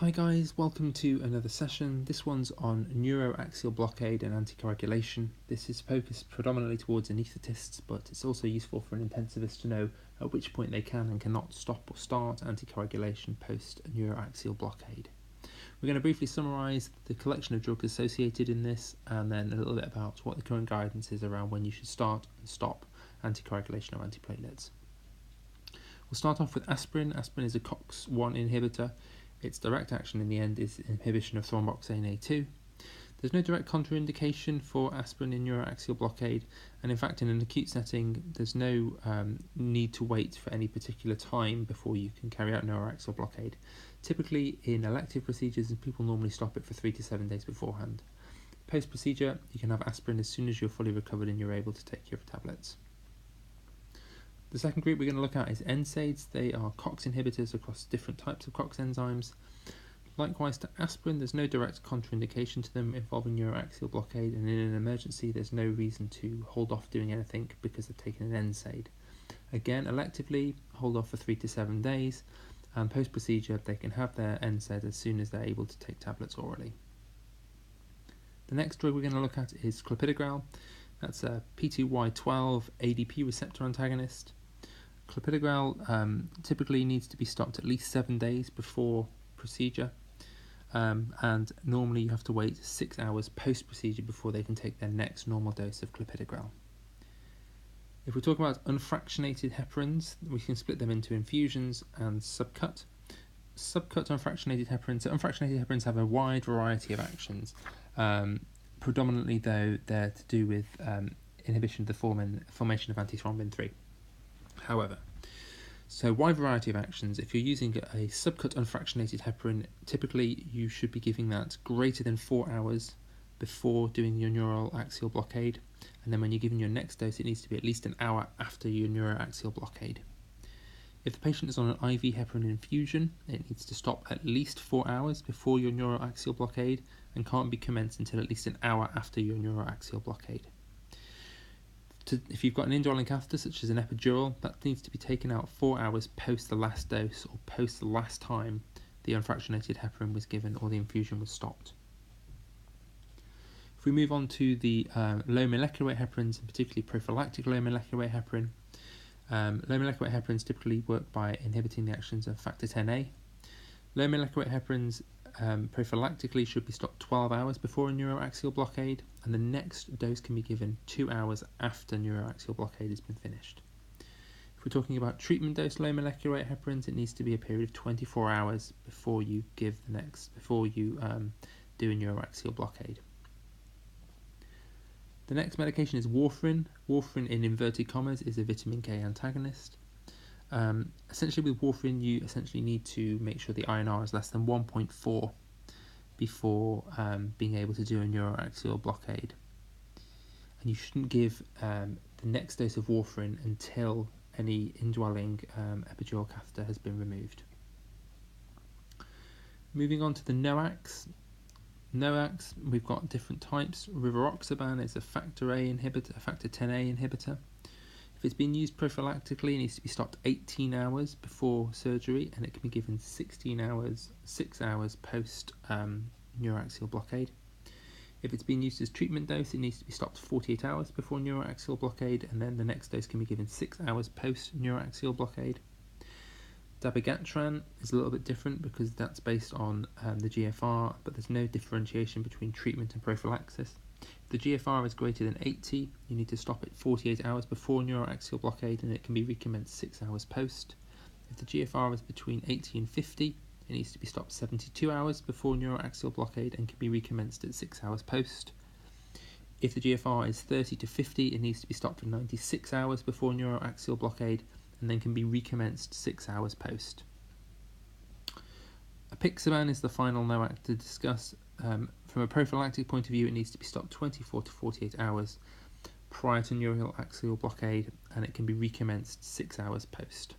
Hi guys, welcome to another session. This one's on neuroaxial blockade and anti-coagulation. This is focused predominantly towards anaesthetists, but it's also useful for an intensivist to know at which point they can and cannot stop or start anti-coagulation post neuroaxial blockade. We're going to briefly summarise the collection of drugs associated in this, and then a little bit about what the current guidance is around when you should start and stop anticoagulation or antiplatelets. We'll start off with aspirin. Aspirin is a COX-1 inhibitor. Its direct action in the end is inhibition of thromboxane A2. There's no direct contraindication for aspirin in neuroaxial blockade, and in fact in an acute setting there's no need to wait for any particular time before you can carry out neuroaxial blockade. Typically in elective procedures, people normally stop it for 3 to 7 days beforehand. Post-procedure, you can have aspirin as soon as you're fully recovered and you're able to take your tablets. The second group we're going to look at is NSAIDs. They are COX inhibitors across different types of COX enzymes. Likewise to aspirin, there's no direct contraindication to them involving neuroaxial blockade, and in an emergency there's no reason to hold off doing anything because they've taken an NSAID. Again, electively, hold off for 3 to 7 days, and post-procedure they can have their NSAID as soon as they're able to take tablets orally. The next drug we're going to look at is clopidogrel. That's a P2Y12 ADP receptor antagonist. Clopidogrel typically needs to be stopped at least 7 days before procedure, and normally you have to wait 6 hours post-procedure before they can take their next normal dose of clopidogrel. If we talk about unfractionated heparins, we can split them into infusions and subcut. Subcut unfractionated heparins. So unfractionated heparins have a wide variety of actions. Predominantly, though, they're to do with inhibition of the formation of antithrombin 3. However, so wide variety of actions. If you're using a subcut unfractionated heparin, typically you should be giving that greater than 4 hours before doing your neuroaxial blockade, and then when you're giving your next dose, it needs to be at least an hour after your neuroaxial blockade. If the patient is on an IV heparin infusion, it needs to stop at least 4 hours before your neuroaxial blockade and can't be commenced until at least an hour after your neuroaxial blockade. If you've got an indwelling catheter, such as an epidural, that needs to be taken out 4 hours post the last dose or post the last time the unfractionated heparin was given or the infusion was stopped. If we move on to the low molecular weight heparins, and particularly prophylactic low molecular weight heparin, low molecular weight heparins typically work by inhibiting the actions of factor Xa. Low molecular weight heparins prophylactically should be stopped 12 hours before a neuroaxial blockade, and the next dose can be given 2 hours after neuroaxial blockade has been finished. If we're talking about treatment dose low molecular weight heparins, it needs to be a period of 24 hours before you do a neuroaxial blockade. The next medication is warfarin. Warfarin, in inverted commas, is a vitamin K antagonist. Essentially with warfarin, you essentially need to make sure the INR is less than 1.4 before being able to do a neuroaxial blockade. And you shouldn't give the next dose of warfarin until any indwelling epidural catheter has been removed. Moving on to the NOACs. NOACs, we've got different types. Rivaroxaban is a factor A inhibitor, a factor Xa inhibitor. If it's been used prophylactically, it needs to be stopped 18 hours before surgery, and it can be given 6 hours post neuroaxial blockade. If it's been used as treatment dose, it needs to be stopped 48 hours before neuroaxial blockade, and then the next dose can be given 6 hours post neuroaxial blockade. Dabigatran is a little bit different because that's based on the GFR, but there's no differentiation between treatment and prophylaxis. If the GFR is greater than 80, you need to stop it 48 hours before neuroaxial blockade, and it can be recommenced 6 hours post. If the GFR is between 80 and 50, it needs to be stopped 72 hours before neuroaxial blockade and can be recommenced at 6 hours post. If the GFR is 30 to 50, it needs to be stopped for 96 hours before neuroaxial blockade and then can be recommenced 6 hours post. Apixaban is the final NOAC to discuss. From a prophylactic point of view, it needs to be stopped 24 to 48 hours prior to neuroaxial blockade, and it can be recommenced 6 hours post.